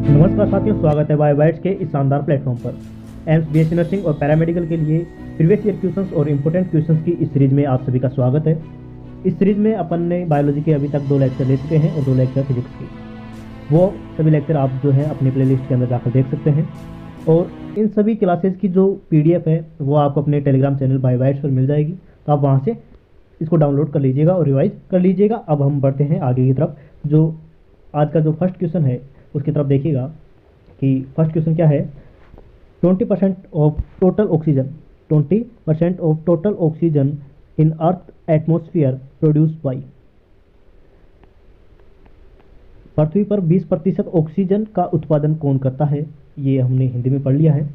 नमस्कार साथियों, स्वागत है बायोबाइट्स के इस शानदार प्लेटफॉर्म पर। एम्स बीएससी नर्सिंग और पैरामेडिकल के लिए प्रीवियस ईयर क्वेश्चंस और इम्पोर्टेंट क्वेश्चंस की इस सीरीज में आप सभी का स्वागत है। इस सीरीज में अपन ने बायोलॉजी के अभी तक 2 लेक्चर ले चुके हैं और 2 लेक्चर फिजिक्स के। वो सभी लेक्चर आप जो है अपनी प्लेलिस्ट के अंदर जाकर देख सकते हैं और इन सभी क्लासेस की जो PDF है वो आपको अपने टेलीग्राम चैनल बायोबाइट्स पर मिल जाएगी, तो आप वहाँ से इसको डाउनलोड कर लीजिएगा और रिवाइज कर लीजिएगा। अब हम बढ़ते हैं आगे की तरफ। जो आज का जो फर्स्ट क्वेश्चन है उसकी तरफ देखिएगा कि फर्स्ट क्वेश्चन क्या है। 20% of total oxygen 20% of total oxygen in earth atmosphere produced by. पृथ्वी पर 20% ऑक्सीजन का उत्पादन कौन करता है, ये हमने हिंदी में पढ़ लिया है।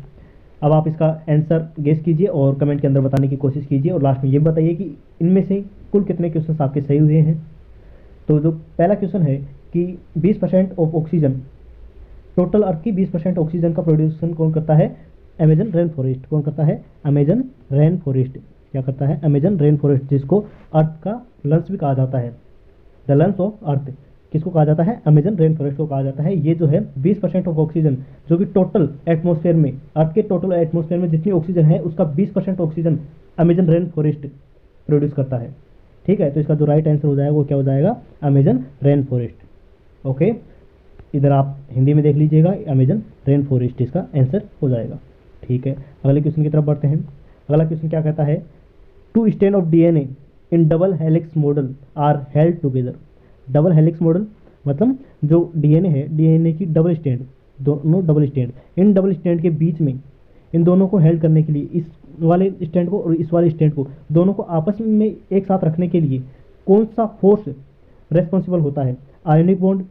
अब आप इसका आंसर गेस कीजिए और कमेंट के अंदर बताने की कोशिश कीजिए और लास्ट में ये बताइए कि इनमें से कुल कितने क्वेश्चन आपके सही हुए हैं। तो जो पहला क्वेश्चन है कि 20% ऑफ ऑक्सीजन, टोटल अर्थ की 20% ऑक्सीजन का प्रोड्यूसन कौन करता है? Amazon rain forest. कौन करता है? Amazon rain forest. क्या करता है? अमेजन रेन फॉरेस्ट, जिसको अर्थ का लंग्स भी कहा जाता है, द लंग्स ऑफ अर्थ। किसको कहा जाता है? अमेजन रेन फॉरेस्ट को कहा जाता है। ये जो है 20% ऑफ ऑक्सीजन, जो कि टोटल एटमॉस्फेयर में, अर्थ के टोटल एटमॉस्फेयर में जितनी ऑक्सीजन है उसका 20% oxygen Amazon rain forest produce करता है। ठीक है, तो इसका जो राइट आंसर हो जाएगा वो क्या हो जाएगा? Amazon rain forest. ओके, इधर आप हिंदी में देख लीजिएगा, अमेजन रेन फॉरेस्ट इसका आंसर हो जाएगा। ठीक है, अगले क्वेश्चन की तरफ बढ़ते हैं। अगला क्वेश्चन क्या कहता है? 2 strand of DNA in double helix model are held together. Double helix model मतलब जो DNA है, DNA की डबल स्ट्रैंड, दोनों डबल स्ट्रैंड, इन डबल स्ट्रैंड के बीच में इन दोनों को हेल्ड करने के लिए, इस वाले स्ट्रैंड को और इस वाले स्ट्रैंड को, दोनों को आपस में एक साथ रखने के लिए कौन सा फोर्स रेस्पॉन्सिबल होता है? Ionic bond,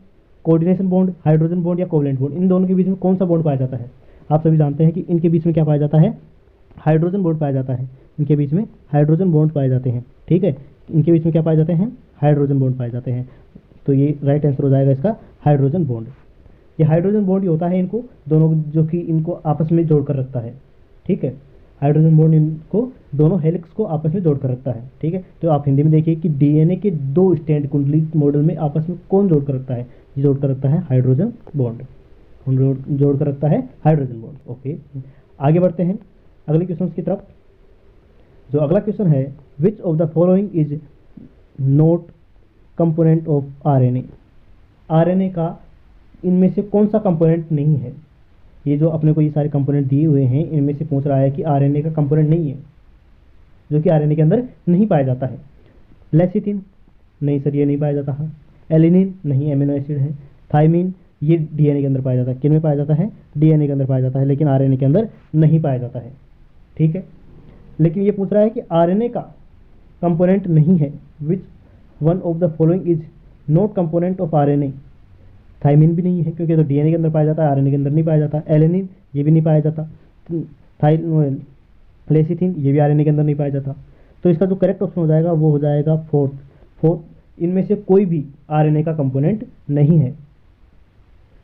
coordination bond, hydrogen bond या कोवलेंट बॉन्ड। इन दोनों के बीच में कौन सा बॉन्ड पाया जाता है? आप सभी जानते हैं कि इनके बीच में क्या पाया जाता है? हाइड्रोजन बॉन्ड पाया जाता है। इनके बीच में हाइड्रोजन बॉन्ड पाए जाते हैं। ठीक है, इनके बीच में क्या पाए जाते हैं? हाइड्रोजन बॉन्ड पाए जाते हैं। तो ये राइट आंसर हो जाएगा इसका, हाइड्रोजन बॉन्ड। ये हाइड्रोजन बॉन्ड ही होता है इनको दोनों, जो कि इनको आपस में जोड़ कर रखता है। ठीक है, हाइड्रोजन बॉन्ड इनको दोनों हेलिक्स को आपस में जोड़ कर रखता है। ठीक है, तो आप हिंदी में देखिए कि DNA के 2 स्ट्रैंड कुंडली मॉडल में आपस में कौन जोड़ कर रखता है? ये जोड़ कर रखता है हाइड्रोजन बॉन्ड। जोड़ कर रखता है हाइड्रोजन बॉन्ड। ओके, आगे बढ़ते हैं अगले क्वेश्चन की तरफ। जो अगला क्वेश्चन है, विच of the following is not component of RNA। RNA का इनमें से कौन सा कंपोनेंट नहीं है? ये जो अपने को ये सारे कंपोनेंट दिए हुए हैं, इनमें से पूछ रहा है कि RNA का कंपोनेंट नहीं है, जो कि RNA के अंदर नहीं पाया जाता है। लेसिथिन, नहीं सर ये नहीं पाया जाता है। एलिनिन, नहीं एमिनो एसिड है। थाइमिन, ये DNA के अंदर पाया जाता है। किन में पाया जाता है? DNA के अंदर पाया जाता है, लेकिन RNA के अंदर नहीं पाया जाता है। ठीक है, लेकिन ये पूछ रहा है कि RNA का कंपोनेंट नहीं है, विच one of the following is not component of RNA। Thymine भी नहीं है क्योंकि तो DNA के अंदर पाया जाता है, RNA के अंदर नहीं पाया जाता। एलेनिन, ये भी नहीं पाया जाता। लेसिथिन, ये भी RNA के अंदर नहीं पाया जाता। तो इसका जो करेक्ट ऑप्शन हो जाएगा वो हो जाएगा फोर्थ। इनमें से कोई भी RNA का कंपोनेंट नहीं है।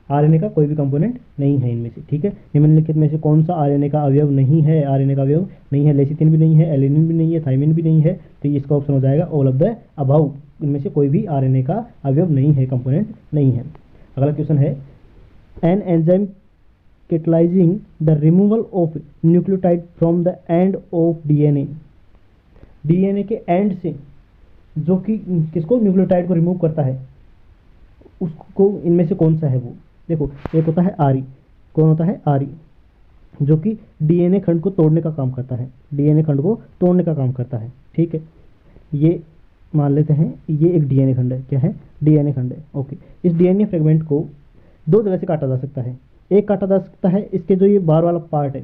RNA का कोई भी कंपोनेंट नहीं है इनमें से। ठीक है, निम्नलिखित में से कौन सा RNA का अवयव नहीं है? RNA का अवयव नहीं है, लेसिथिन भी नहीं है, एलेनिन भी नहीं है, थाइमिन भी नहीं है। तो इसका ऑप्शन हो जाएगा ऑल ऑफ द अबव। इनमें से कोई भी RNA का अवयव नहीं है, कंपोनेंट नहीं है। अगला क्वेश्चन है, an enzyme catalysing the removal of nucleotide from the end of DNA। DNA के एंड से जो कि किसको, न्यूक्लियोटाइड को रिमूव करता है, उसको इनमें से कौन सा है वो? देखो, एक होता है RE। कौन होता है? RE, जो कि DNA खंड को तोड़ने का काम करता है। DNA खंड को तोड़ने का काम करता है। ठीक है, ये मान लेते हैं ये एक DNA खंड है। क्या है? DNA खंड है। ओके, इस DNA फ्रेगमेंट को 2 जगह से काटा जा सकता है। एक काटा जा सकता है इसके जो ये बाहर वाला पार्ट है,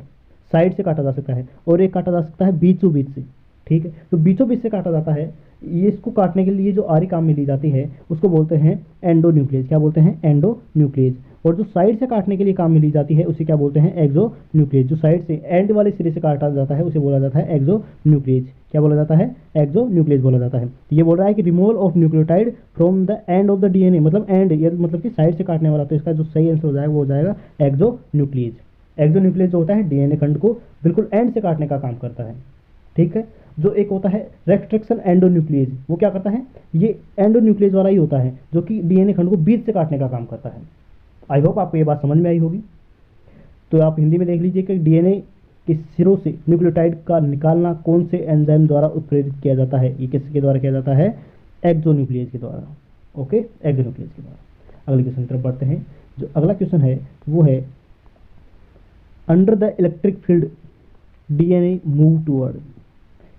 साइड से काटा जा सकता है, और एक काटा जा सकता है बीचों बीच से। ठीक है, तो बीचों बीच से काटा जाता है। ये इसको काटने के लिए जो आरी काम में ली जाती है उसको बोलते हैं एंडोन्यूक्लियस। क्या बोलते हैं? एंडोन्यूक्लियस। और जो साइड से काटने के लिए काम में ली जाती है उसे क्या बोलते हैं? एक्सोन्यूक्लियस। जो साइड से एंड वाले सिरे से काटा जाता है उसे बोला जाता है एक्सोन्यूक्लियस। क्या बोला जाता है? एक्सोन्यूक्लियस बोला जाता है। ये बोल रहा है कि removal of nucleotide from the end of the DNA, मतलब एंड, ये मतलब कि साइड से काटने वाला। तो इसका जो सही आंसर हो जाएगा वो हो जाएगा एक्सोन्यूक्लियस। एक्सोन्यूक्लियस जो होता है DNA खंड को बिल्कुल एंड से काटने का काम करता है। ठीक है, जो एक होता है रेस्ट्रिक्शन एंडोन्यूक्लियस, वो क्या करता है? ये एंडोन्यूक्लियस वाला ही होता है, जो कि DNA खंड को बीच से काटने का काम करता है। आई होप आपको ये बात समझ में आई होगी। तो आप हिंदी में देख लीजिए कि डीएनए के सिरों से न्यूक्लियोटाइड का निकालना कौन से एंजाइम द्वारा उत्प्रेरित किया जाता है? ये किसके द्वारा किया जाता है? एक्सोन्यूक्लियस के द्वारा। ओके, एक्सोन्यूक्लियस के द्वारा। अगले क्वेश्चन की तरफ बढ़ते हैं। जो अगला क्वेश्चन है वो है, under the electric field DNA move toward.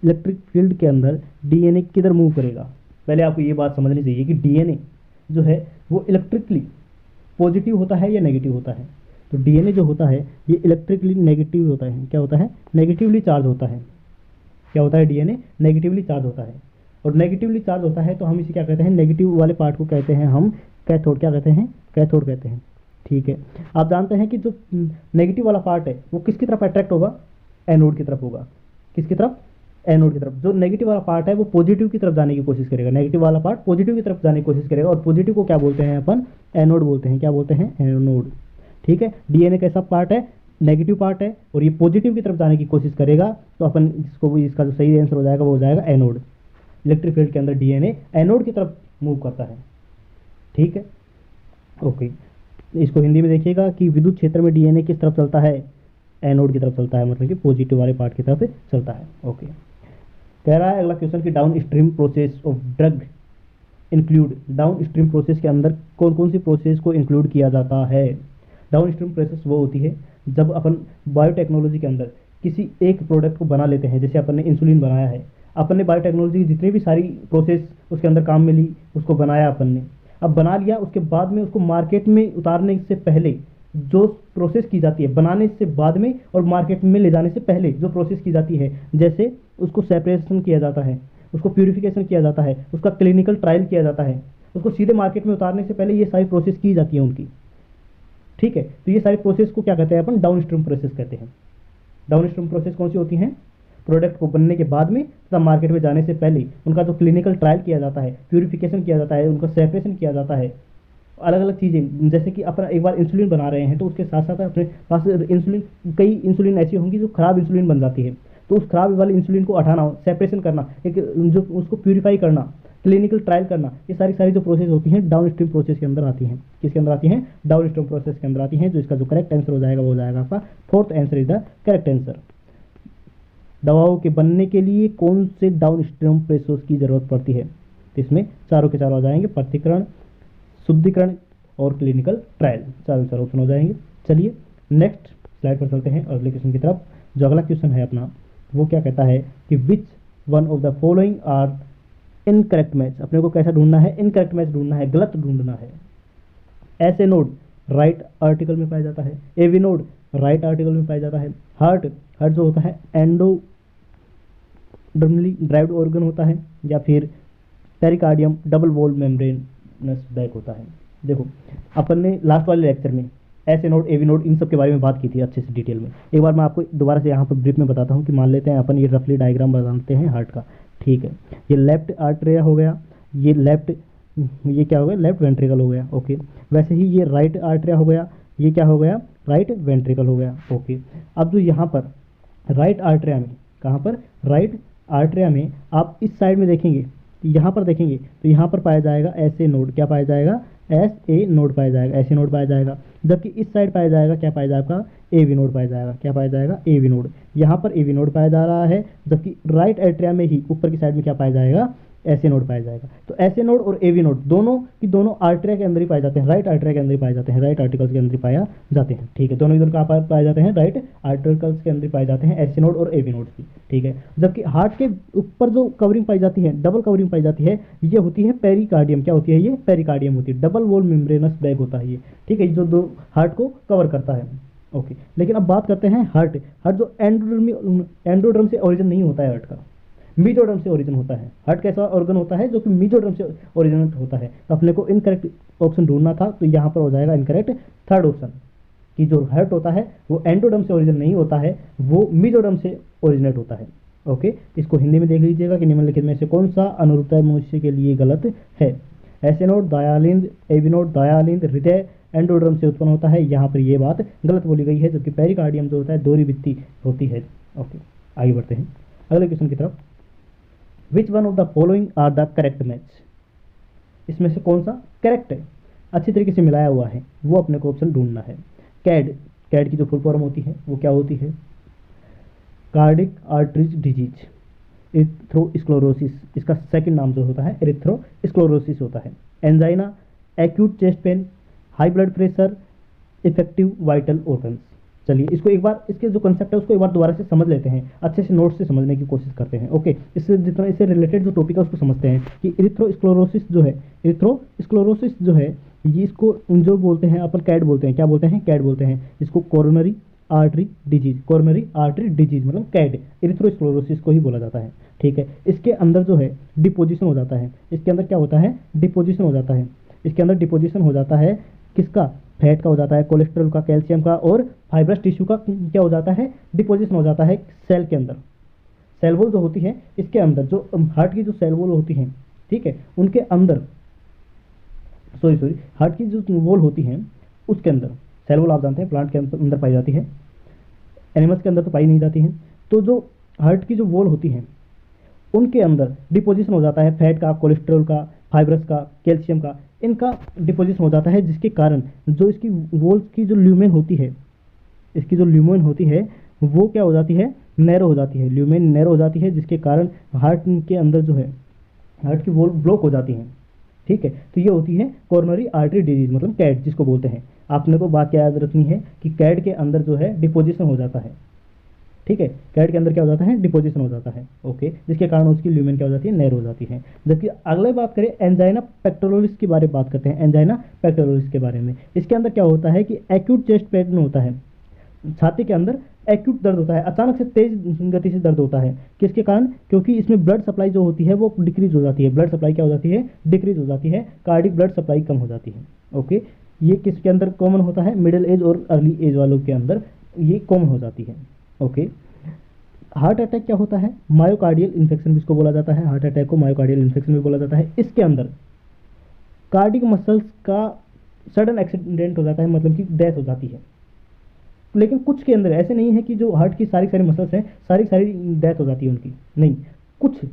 Electric field के अंदर डीएनए किधर मूव करेगा? पहले आपको ये बात समझनी चाहिए कि डीएनए जो है वो इलेक्ट्रिकली पॉजिटिव होता है या नेगेटिव होता है। तो डीएनए जो होता है ये इलेक्ट्रिकली नेगेटिव होता है। क्या होता है? नेगेटिवली चार्ज होता है। क्या होता है? डीएनए नेगेटिवली चार्ज होता है। और नेगेटिवली चार्ज होता है तो हम इसे क्या कहते हैं? नेगेटिव वाले पार्ट को कहते हैं हम कैथोड। क्या कहते हैं? कैथोड कहते हैं। ठीक है, आप जानते हैं कि जो नेगेटिव वाला पार्ट है वो किसकी तरफ अट्रैक्ट होगा? एनोड की तरफ होगा। किसकी तरफ? एनोड की तरफ। जो नेगेटिव वाला पार्ट है वो पॉजिटिव की तरफ जाने की कोशिश करेगा। नेगेटिव वाला पार्ट पॉजिटिव की तरफ जाने की कोशिश करेगा, और पॉजिटिव को क्या बोलते हैं अपन? एनोड बोलते हैं। क्या बोलते हैं? एनोड। ठीक है, डीएनए कैसा पार्ट है? नेगेटिव पार्ट है, और ये पॉजिटिव की तरफ जाने की कोशिश करेगा, तो अपन इसको, इसका जो सही आंसर हो जाएगा वो हो जाएगा एनोड। इलेक्ट्रिक फील्ड के अंदर डीएनए एनोड की तरफ मूव करता है। ठीक है, ओके। इसको हिंदी में देखिएगा कि विद्युत क्षेत्र में डीएनए किस तरफ चलता है? एनोड की तरफ चलता है, मतलब कि पॉजिटिव वाले पार्ट की तरफ चलता है। ओके, कह रहा है अगला क्वेश्चन कि down stream process of drug include. Down stream process के अंदर कौन कौन सी प्रोसेस को इंक्लूड किया जाता है? डाउन स्ट्रीम प्रोसेस वो होती है जब अपन बायोटेक्नोलॉजी के अंदर किसी एक प्रोडक्ट को बना लेते हैं। जैसे अपन ने इंसुलिन बनाया है, अपन ने बायोटेक्नोलॉजी की जितनी भी सारी प्रोसेस उसके अंदर काम में ली, उसको बनाया अपन ने। अब बना लिया, उसके बाद में उसको मार्केट में उतारने से पहले जो प्रोसेस की जाती है, बनाने से बाद में और मार्केट में ले जाने से पहले जो प्रोसेस की जाती है, जैसे उसको सेपरेशन किया जाता है, उसको प्यूरिफिकेशन किया जाता है, उसका क्लिनिकल ट्रायल किया जाता है, उसको सीधे मार्केट में उतारने से पहले ये सारी प्रोसेस की जाती है उनकी। ठीक है, तो ये सारी प्रोसेस को क्या कहते हैं अपन? डाउन स्ट्रीम प्रोसेस कहते हैं। डाउन स्ट्रीम प्रोसेस कौन सी होती हैं? प्रोडक्ट को बनने के बाद में तथा मार्केट में जाने से पहले उनका जो क्लिनिकल ट्रायल किया जाता है, प्यूरिफिकेशन किया जाता है, उनका सेपरेशन किया जाता है, अलग अलग चीज़ें। जैसे कि अपन एक बार इंसुलिन बना रहे हैं तो उसके साथ साथ अपने पास इंसुलिन, कई इंसुलिन ऐसी होंगी जो खराब इंसुलिन बन जाती है, तो उस खराब वाले इंसुलिन को हटाना, सेपरेशन करना, एक जो उसको प्यूरिफाई करना, क्लिनिकल ट्रायल करना, ये सारी जो प्रोसेस होती हैं डाउन स्ट्रीम प्रोसेस के अंदर आती हैं। किसके अंदर आती हैं? डाउन स्ट्रीम प्रोसेस के अंदर आती हैं। जो इसका जो करेक्ट आंसर हो जाएगा वो हो जाएगा आपका fourth answer is the correct answer. दवाओं के बनने के लिए कौन से डाउन स्ट्रीम प्रोसेस की जरूरत पड़ती है? तो इसमें चारों के चारों आ जाएंगे, पृथक्करण, शुद्धिकरण और क्लिनिकल ट्रायल, चारों ऑप्शन हो जाएंगे। चलिए नेक्स्ट स्लाइड पर चलते हैं अगले क्वेश्चन की तरफ। जो अगला क्वेश्चन है अपना वो क्या कहता है कि which one of the following are incorrect match. अपने को कैसा ढूंढना है? इनकरेक्ट मैच ढूंढना है, गलत ढूंढना है। ऐसे नोड राइट आर्टिकल में पाया जाता है, एवी नोड राइट आर्टिकल में पाया जाता है। हार्ट जो होता है एंडोडर्मली ड्राइव्ड ऑर्गन होता है, या फिर pericardium double wall membranes bag होता है। देखो अपन ने लास्ट वाले लेक्चर में ऐसे नोड, एवी नोड, इन सब के बारे में बात की थी अच्छे से डिटेल में। एक बार मैं आपको दोबारा से यहाँ पर ब्रीफ में बताता हूँ कि मान लेते हैं अपन ये रफली डायग्राम बनाते हैं हार्ट का। ठीक है, ये लेफ्ट आर्टरिया हो गया, ये क्या हो गया? लेफ्ट वेंट्रिकल हो गया। ओके, वैसे ही ये राइट आर्टरिया हो गया, ये क्या हो गया? राइट वेंट्रिकल हो गया। ओके, अब जो यहाँ पर राइट आर्टरिया में, कहाँ पर? राइट आर्टरिया में आप इस साइड में देखेंगे, यहाँ पर देखेंगे तो यहाँ पर पाया जाएगा ऐसे नोड। क्या पाया जाएगा? ए नोड पाया जाएगा, ऐसे नोड पाया जाएगा। जबकि इस साइड पाया जाएगा, क्या पाया जाएगा? एवी नोड पाया जाएगा। क्या पाया जाएगा? AV node. यहाँ पर एवी नोड पाया जा रहा है, जबकि राइट एट्रिया में ही ऊपर की साइड में क्या पाया जाएगा? ऐसे नोड पाया जाएगा। तो ऐसे नोड और एवी नोड दोनों की दोनों आर्टरिया के अंदर ही पाए जाते हैं, राइट आर्टरिया के अंदर ही पाए जाते हैं, राइट आर्टिकल्स के अंदर ही पाया जाते हैं। ठीक है, दोनों ही दोनों कहाँ पाए जाते हैं? राइट आर्टिकल्स के अंदर ही पाए जाते हैं, ऐसे नोड और एवी नोड्स की। ठीक है, जबकि हार्ट के ऊपर जो कवरिंग पाई जाती है, डबल कवरिंग पाई जाती है, ये होती है पेरिकार्डियम। क्या होती है? ये पेरिकार्डियम होती है, डबल वॉल मेम्ब्रेनस बैग होता है ये। ठीक है, जो दो हार्ट को कवर करता है। ओके, लेकिन अब बात करते हैं हार्ट जो एंडोडर्म से ओरिजिन नहीं होता है, हार्ट का मीजोडर्म से ओरिजिन होता है। हार्ट कैसा ऑर्गन होता है? जो कि मीजोडर्म से ओरिजिन होता है। तो अपने को इनकरेक्ट ऑप्शन ढूंढना था, तो यहाँ पर हो जाएगा इनकरेक्ट थर्ड ऑप्शन, कि जो हार्ट होता है वो एंडोडर्म से ओरिजिन नहीं होता है, वो मीजोडर्म से ओरिजिनेट होता है। ओके, इसको हिंदी में देख लीजिएगा कि निम्नलिखित में से कौन सा अनुरूपता मनुष्य के लिए गलत है? ऐसे नोड दायालिंद, एवी नोड दायालिंद, हृदय एंडोडर्म से उत्पन्न होता है। यहाँ पर ये बात गलत बोली गई है, जबकि पेरिकार्डियम जो होता है दोहरी भित्ति होती है। ओके, आगे बढ़ते हैं अगले क्वेश्चन की तरफ। Which one of the following are the correct match. इसमें से कौन सा करेक्ट है? अच्छी तरीके से मिलाया हुआ है, वो अपने को ऑप्शन ढूंढना है। कैड, कैड की जो फुल फॉर्म होती है वो क्या होती है? कार्डिक आर्टरीज डिजीज, एरिथ्रोस्क्लेरोसिस, इसका सेकंड नाम जो होता है एरिथ्रोस्क्लेरोसिस होता है। Angina, acute chest pain, high blood pressure, effective vital organs. चलिए इसको एक बार, इसके जो कंसेप्ट है उसको एक बार दोबारा से समझ लेते हैं, अच्छे से नोट से समझने की कोशिश करते हैं। ओके, इससे जितना इससे रिलेटेड जो टॉपिक है उसको समझते हैं कि इरिथ्रोस्क्लेरोसिस जो है, इरिथ्रोस्क्लेरोसिस जो है ये इसको जो बोलते हैं अपन कैड बोलते हैं, क्या बोलते हैं? कैड बोलते हैं इसको, coronary artery disease, coronary artery disease मतलब कैड, इरिथ्रोस्क्लेरोसिस को ही बोला जाता है। ठीक है, इसके अंदर जो है डिपोजिशन हो जाता है, इसके अंदर क्या होता है? डिपोजिशन हो जाता है, इसके अंदर डिपोजिशन हो जाता है किसका? फैट का हो जाता है, कोलेस्ट्रॉल का, कैल्शियम का और फाइब्रस टिश्यू का क्या हो जाता है? डिपोजिशन हो जाता है सेल के अंदर। सेल वॉल जो होती है इसके अंदर, जो हार्ट की जो सेल वॉल होती है, ठीक है, उनके अंदर सॉरी हार्ट की जो वॉल होती है उसके अंदर सेल वॉल आप जानते हैं प्लांट के अंदर पाई जाती है, एनिमल्स के अंदर तो पाई नहीं जाती है। तो जो हार्ट की जो वॉल होती है उनके अंदर डिपोजिशन हो जाता है फैट का, कोलेस्ट्रॉल का, फाइब्रस का, कैल्शियम का, इनका डिपोजिशन हो जाता है, जिसके कारण जो इसकी वॉल्स की जो ल्यूमेन होती है, इसकी जो ल्यूमेन होती है वो क्या हो जाती है? नैरो हो जाती है, ल्यूमेन नैरो हो जाती है, जिसके कारण हार्ट के अंदर जो है हार्ट की वॉल ब्लॉक हो जाती है। ठीक है, तो ये होती है कोरोनरी आर्टरी डिजीज मतलब कैड जिसको बोलते हैं। आपने को बात क्या याद रखनी है कि कैड के अंदर जो है डिपोजिशन हो जाता है। ठीक है, कैड के अंदर क्या हो जाता है? डिपोजिशन हो जाता है। ओके, जिसके कारण उसकी ल्यूमेन क्या हो जाती है? नैरो हो जाती है। जबकि अगले बात करें एंजाइना पेक्टोरलिस के बारे में बात करते हैं, एंजाइना पेक्टोरलिस के बारे में। इसके अंदर क्या होता है कि एक्यूट चेस्ट पेन होता है, छाती के अंदर एक्यूट दर्द होता है, अचानक से तेज गति से दर्द होता है। किसके कारण? क्योंकि इसमें ब्लड सप्लाई जो होती है वो डिक्रीज हो जाती है, ब्लड सप्लाई क्या हो जाती है? डिक्रीज हो जाती है, कार्डिक ब्लड सप्लाई कम हो जाती है। ओके, ये किसके अंदर कॉमन होता है? मिडिल एज और अर्ली एज वालों के अंदर ये कॉमन हो जाती है। ओके, हार्ट अटैक क्या होता है? मायोकार्डियल इन्फेक्शन भी इसको बोला जाता है, हार्ट अटैक को मायोकार्डियल इन्फेक्शन भी बोला जाता है। इसके अंदर कार्डिक मसल्स का सडन एक्सीडेंट हो जाता है, मतलब कि डेथ हो जाती है। लेकिन कुछ के अंदर ऐसे नहीं है कि जो हार्ट की सारी मसल्स हैं सारी डेथ हो जाती है उनकी, नहीं, कुछ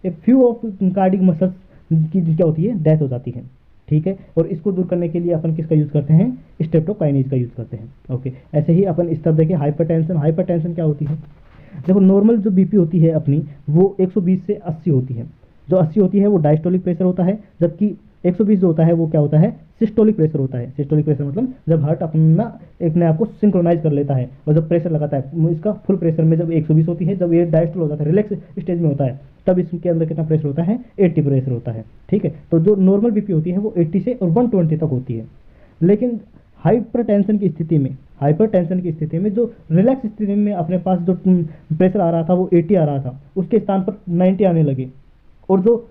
a few of cardiac muscles की क्या होती है? डेथ हो जाती है। ठीक है, और इसको दूर करने के लिए अपन किसका यूज़ करते हैं? स्ट्रेप्टोकाइनेज का यूज़ करते हैं। ओके, ऐसे ही अपन इस तरफ देखिए हाइपरटेंशन। हाइपरटेंशन क्या होती है? देखो नॉर्मल जो बीपी होती है अपनी वो 120 से 80 होती है, जो 80 होती है वो डायस्टोलिक प्रेशर होता है, जबकि 120 जो होता है वो क्या होता है? सिस्टोलिक प्रेशर होता है। सिस्टोलिक प्रेशर मतलब जब हार्ट अपना अपने आप को सिंक्रोनाइज कर लेता है और जब प्रेशर लगाता है, इसका फुल प्रेशर में जब 120 होती है, जब ये डायस्टोल हो जाता है, रिलैक्स स्टेज में होता है, तब इसके अंदर कितना प्रेशर होता है? 80 प्रेशर होता है। ठीक है, तो जो नॉर्मल बीपी होती है वो 80 से और 120 तक होती है। लेकिन हाइपरटेंशन की स्थिति में, हाइपरटेंशन की स्थिति में जो रिलैक्स स्थिति में अपने पास जो प्रेशर आ रहा था वो 80 आ रहा था, उसके स्थान पर 90 आने लगे, और जो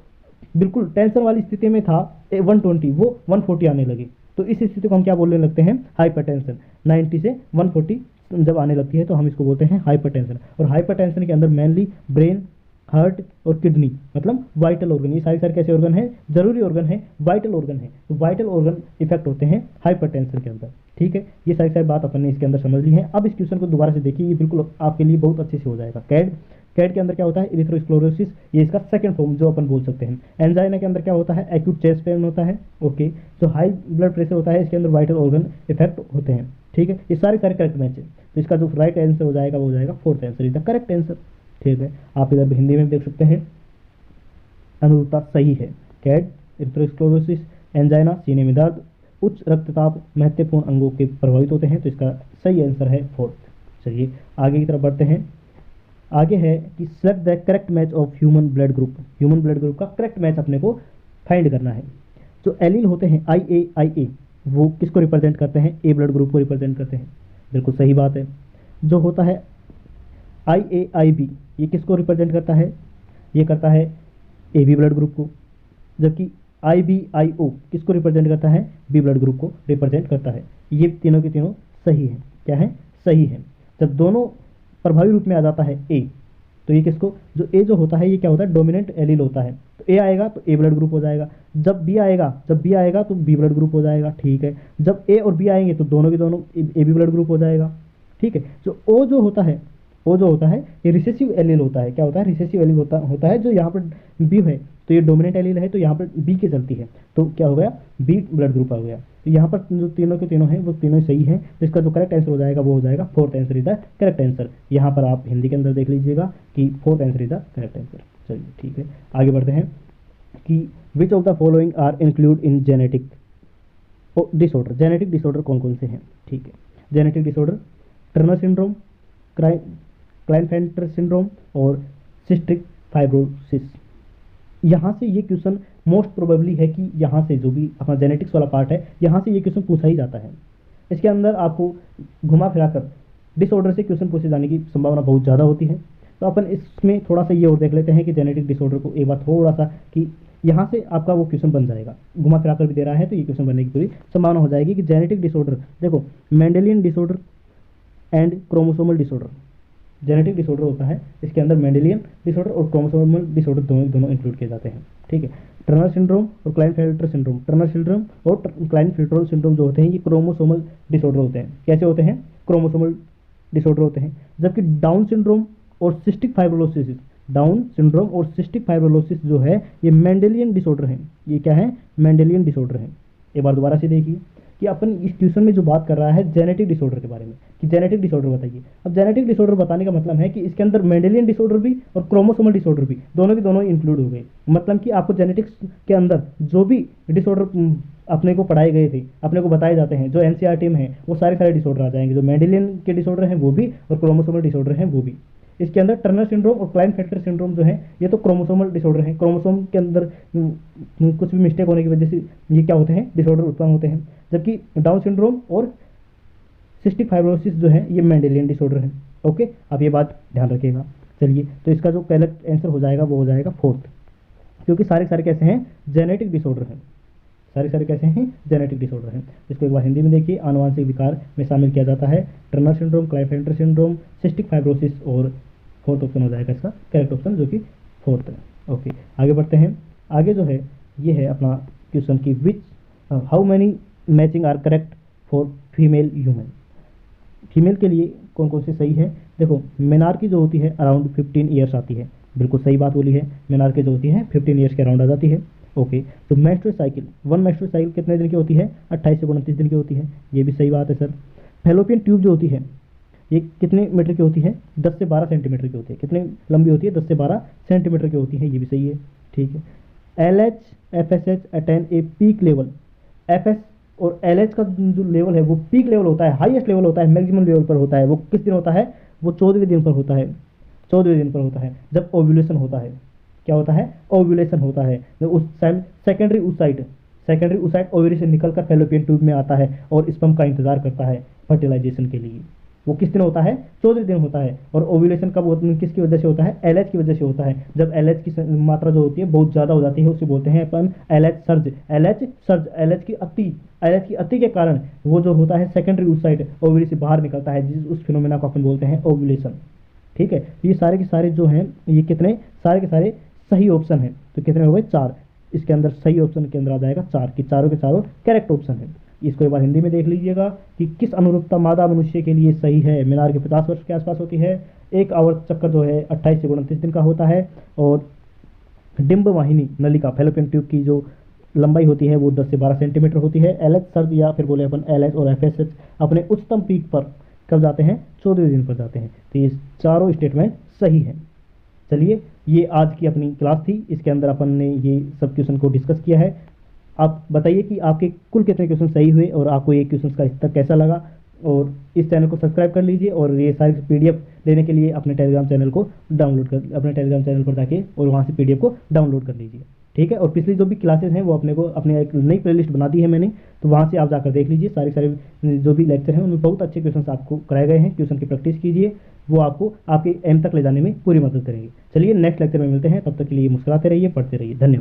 बिल्कुल टेंशन वाली स्थिति में था 120 वो 140 आने लगे। तो इस स्थिति को हम क्या बोलने लगते हैं? हाइपरटेंशन। 90 से 140 जब आने लगती है तो हम इसको बोलते हैं हाइपरटेंशन। और हाइपरटेंशन के अंदर मेनली ब्रेन, हार्ट और किडनी मतलब वाइटल ऑर्गन, ये सारी कैसे ऑर्गन है? जरूरी ऑर्गन है, वाइटल ऑर्गन है। तो वाइटल ऑर्गन इफेक्ट होते हैं हाइपरटेंशन के अंदर। ठीक है, ये सारी बात अपन ने इसके अंदर समझ ली है। अब इस क्वेश्चन को दोबारा से देखिए, ये बिल्कुल आपके लिए बहुत अच्छे से हो जाएगा। कैड, कैड के अंदर क्या होता है? इरिथ्रोस्क्लेरोसिस, ये इसका सेकंड फॉर्म जो अपन बोल सकते हैं। एंजाइना के अंदर क्या होता है? एक्यूट चेस्ट पेन होता है। ओके, जो हाई ब्लड प्रेशर होता है इसके अंदर वाइटल ऑर्गन इफेक्ट होते हैं। ठीक है, ये सारे करेक्ट मैच है। तो इसका जो राइट आंसर हो जाएगा वो हो जाएगा fourth answer is the correct answer. ठीक है, आप इधर हिंदी में देख सकते हैं, अनुरूपता सही है। कैड, इरिथ्रोस्क्लेरोसिस, एंजाइना, सीने में दर्द, उच्च रक्तचाप महत्वपूर्ण अंगों के प्रभावित होते हैं, तो इसका सही आंसर है फोर्थ। चलिए आगे की तरफ बढ़ते हैं। आगे है कि select the correct match of human blood group. Human blood group का करेक्ट मैच अपने को फाइंड करना है। जो एलील होते हैं IA वो किसको रिप्रेजेंट करते हैं? ए ब्लड ग्रुप को रिप्रेजेंट करते हैं, बिल्कुल सही बात है। जो होता है IAIB ये किसको रिप्रेजेंट करता है? ये करता है AB ब्लड ग्रुप को। जबकि IBIO किसको रिप्रेजेंट करता है? बी ब्लड ग्रुप को रिप्रेजेंट करता है। ये तीनों के तीनों सही है। क्या है? सही है। जब दोनों प्रभावी रूप में आ जाता है ए, तो ये किसको, जो ए जो होता है ये क्या होता है? डोमिनेंट एलील होता है। तो ए आएगा तो ए ब्लड ग्रुप हो जाएगा। जब बी आएगा तो बी ब्लड ग्रुप हो जाएगा। ठीक है, जब ए और बी आएंगे तो दोनों के दोनों ए बी ब्लड ग्रुप हो जाएगा। ठीक है, जो ओ जो होता है, वो जो होता है ये रिसेसिव एलील होता है। क्या होता है? रिसेसिव एलील होता है। जो यहाँ पर बी है तो ये डोमिनेंट एलील है, तो यहाँ पर बी की चलती है, तो क्या हो गया? बी ब्लड ग्रुप आ गया। तो यहाँ पर जो तीनों के तीनों हैं वो तीनों सही हैं, तो इसका जो करेक्ट आंसर हो जाएगा वो हो जाएगा fourth answer is the correct answer. यहाँ पर आप हिंदी के अंदर देख लीजिएगा कि fourth answer is the correct answer. चलिए ठीक है, आगे बढ़ते हैं कि which of the following are include in genetic disorder. Genetic disorder कौन कौन से हैं? ठीक है, genetic disorder Turner syndrome, Klinefelter syndrome और सिस्टिक फाइब्रोसिस। यहाँ से ये क्वेश्चन मोस्ट प्रोबेबली है कि यहाँ से जो भी अपना जेनेटिक्स वाला पार्ट है, यहाँ से ये क्वेश्चन पूछा ही जाता है। इसके अंदर आपको घुमा फिरा कर डिसऑर्डर से क्वेश्चन पूछे जाने की संभावना बहुत ज़्यादा होती है। तो अपन इसमें थोड़ा सा ये और देख लेते हैं कि जेनेटिक डिसऑर्डर को एक बार थोड़ा सा, कि यहाँ से आपका वो क्वेश्चन बन जाएगा। घुमा फिरा कर भी दे रहा है तो ये क्वेश्चन बनने की पूरी संभावना हो जाएगी कि जेनेटिक डिसऑर्डर, देखो Mendelian disorder and chromosomal disorder. Genetic disorder होता है, इसके अंदर मेंडेलियन डिसऑर्डर और क्रोमोसोमल डिसऑर्डर दोनों इंक्लूड किए जाते हैं। ठीक है, टर्नर सिंड्रोम और क्लाइनफेल्टर सिंड्रोम, टर्नर सिंड्रोम और क्लाइनफेल्टर सिंड्रोम जो होते हैं ये क्रोमोसोमल डिसऑर्डर होते हैं। कैसे होते हैं? क्रोमोसोमल डिसऑर्डर होते हैं। जबकि डाउन सिंड्रोम और सिस्टिक फाइब्रोसिस, डाउन सिंड्रोम और सिस्टिक फाइब्रोसिस जो है ये मेंडेलियन डिसऑर्डर हैं। ये क्या है? मेंडेलियन डिसऑर्डर हैं। एक बार दोबारा से देखिए कि अपन इस क्वेश्चन में जो बात कर रहा है जेनेटिक डिसऑर्डर के बारे में, कि जेनेटिक डिसऑर्डर बताइए। अब जेनेटिक डिसऑर्डर बताने का मतलब है कि इसके अंदर मेंडेलियन डिसऑर्डर भी और क्रोमोसोमल डिसऑर्डर भी दोनों के दोनों इंक्लूड हो गए। मतलब कि आपको जेनेटिक्स के अंदर जो भी डिसऑर्डर अपने को पढ़ाए गए थे, अपने को बताए जाते हैं, जो एनसीईआरटी में है, वो सारे डिसऑर्डर आ जाएंगे। जो मेंडेलियन के डिसऑर्डर हैं वो भी और क्रोमोसोमल डिसऑर्डर हैं वो भी। इसके अंदर टर्नर सिंड्रोम और क्लाइनफेल्टर सिंड्रोम जो है ये तो क्रोमोसोमल डिसऑर्डर है। क्रोमोसोम के अंदर कुछ भी मिस्टेक होने की वजह से ये क्या होते हैं? डिसऑर्डर उत्पन्न होते हैं। जबकि डाउन सिंड्रोम और सिस्टिक फाइब्रोसिस जो है ये मेंडेलियन डिसऑर्डर है। ओके, आप ये बात ध्यान रखिएगा। चलिए, तो इसका जो करेक्ट आंसर हो जाएगा वो हो जाएगा फोर्थ, क्योंकि सारे कैसे हैं? जेनेटिक डिसऑर्डर हैं। सारे कैसे हैं? जेनेटिक डिसऑर्डर हैं। इसको एक बार हिंदी में देखिए, आनुवांशिक विकार में शामिल किया जाता है Turner syndrome, Klinefelter syndrome, cystic fibrosis, और फोर्थ ऑप्शन हो जाएगा इसका करेक्ट ऑप्शन, जो कि फोर्थ है। ओके, आगे बढ़ते हैं। आगे जो है ये है अपना क्वेश्चन की which how many matching are correct for female human. Female के लिए कौन कौन से सही है? देखो, मेनार्की जो होती है अराउंड 15 ईयर्स आती है, बिल्कुल सही बात बोली है। मेनार्की जो होती है 15 ईयर्स के अराउंड आ जाती है। ओके, तो menstrual cycle, one menstrual cycle कितने दिन की होती है? 28 से 29 दिन की होती है, ये भी सही बात है सर। फैलोपियन ट्यूब जो होती है ये कितने मीटर की होती है? 10 से 12 सेंटीमीटर की होती है। कितनी लंबी होती है? 10 से 12 सेंटीमीटर की होती है, ये भी सही है। ठीक है, LH FSH attain a peak level. FS और LH का जो लेवल है वो पीक लेवल होता है, हाईएस्ट लेवल होता है, मैक्सिमम लेवल पर होता है। वो किस दिन होता है? वो 14वें दिन पर होता है। 14वें दिन पर होता है जब ओव्यूलेशन होता है। क्या होता है? ओव्यूलेशन होता है। उस टाइम सेकेंडरी oocyte ओवरी से निकलकर फैलोपियन ट्यूब में आता है और स्पर्म का इंतजार करता है फर्टिलाइजेशन के लिए। वो किस दिन होता है? 14वें दिन होता है। और ओव्यूलेशन कब होता है? किसकी वजह से होता है? LH की वजह से होता है। जब LH की मात्रा जो होती है बहुत ज़्यादा हो जाती है, उसे बोलते हैं अपन LH सर्ज। LH की अति के कारण वो जो होता है सेकेंडरी oocyte ओवरी से बाहर निकलता है, जिस उस फिनोमेना को अपन बोलते हैं ओव्यूलेशन। ठीक है, तो ये सारे के सारे जो हैं ये कितने सारे के सारे सही ऑप्शन है। तो कितने हो गए? 4। इसके अंदर सही ऑप्शन के अंदर आ जाएगा 4 की चारों के चारों करेक्ट ऑप्शन है। इसको एक बार हिंदी में देख लीजिएगा कि किस अनुरूपता मादा मनुष्य के लिए सही है। मीनार के 50 वर्ष के आसपास होती है। एक आवर्त चक्कर जो है 28 से 29 दिन का होता है। और डिम्ब वाहिनी नलिका फैलोपियन ट्यूब की जो लंबाई होती है वो 10 से 12 सेंटीमीटर होती है। LH सर्द या फिर बोले अपन LH और FSH अपने उच्चतम पीक पर कब जाते हैं? 14वें दिन पर जाते हैं। तो ये चारों स्टेटमेंट सही है। चलिए, ये आज की अपनी क्लास थी, इसके अंदर अपन ने ये सब क्वेश्चन को डिस्कस किया है। आप बताइए कि आपके कुल कितने क्वेश्चन सही हुए और आपको ये क्वेश्चन का स्तर कैसा लगा। और इस चैनल को सब्सक्राइब कर लीजिए और ये सारी PDF लेने के लिए अपने टेलीग्राम चैनल पर जाके और वहाँ से PDF को डाउनलोड कर लीजिए। ठीक है, और पिछली जो भी क्लासेस हैं वो अपने एक नई प्लेलिस्ट बना दी है मैंने, तो वहाँ से आप जाकर देख लीजिए। सारे जो भी लेक्चर हैं उनमें बहुत अच्छे क्वेश्चन आपको कराए गए हैं। क्वेश्चन की प्रैक्टिस कीजिए, वो आपको आपके एम तक ले जाने में पूरी मदद करेंगे। चलिए, नेक्स्ट लेक्चर में मिलते हैं, तब तक के लिए मुस्कुराते रहिए, पढ़ते रहिए। धन्यवाद।